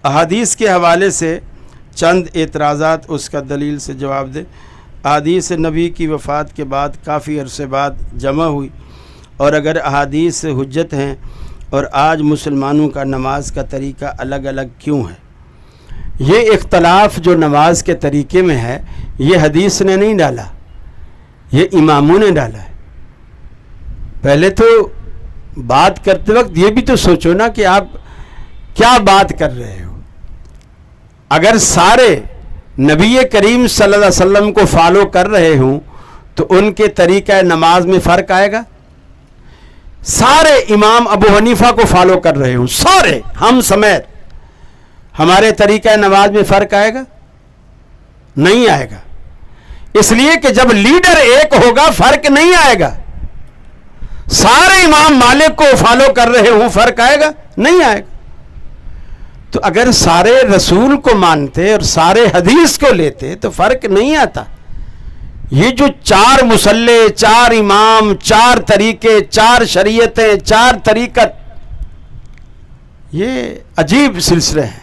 احادیث کے حوالے سے چند اعتراضات اس کا دلیل سے جواب دے۔ احادیث نبی کی وفات کے بعد کافی عرصے بعد جمع ہوئی، اور اگر احادیث حجت ہیں اور آج مسلمانوں کا نماز کا طریقہ الگ الگ کیوں ہے؟ یہ اختلاف جو نماز کے طریقے میں ہے یہ حدیث نے نہیں ڈالا، یہ اماموں نے ڈالا ہے۔ پہلے تو بات کرتے وقت یہ بھی تو سوچو نا کہ آپ کیا بات کر رہے ہو۔ اگر سارے نبی کریم صلی اللہ علیہ وسلم کو فالو کر رہے ہوں تو ان کے طریقہ نماز میں فرق آئے گا؟ سارے امام ابو حنیفہ کو فالو کر رہے ہوں، سارے ہم سمیت، ہمارے طریقہ نماز میں فرق آئے گا؟ نہیں آئے گا، اس لیے کہ جب لیڈر ایک ہوگا فرق نہیں آئے گا۔ سارے امام مالک کو فالو کر رہے ہوں فرق آئے گا؟ نہیں آئے گا۔ تو اگر سارے رسول کو مانتے اور سارے حدیث کو لیتے تو فرق نہیں آتا۔ یہ جو چار مسلح، چار امام، چار طریقے، چار شریعتیں، چار طریقت، یہ عجیب سلسلے ہیں۔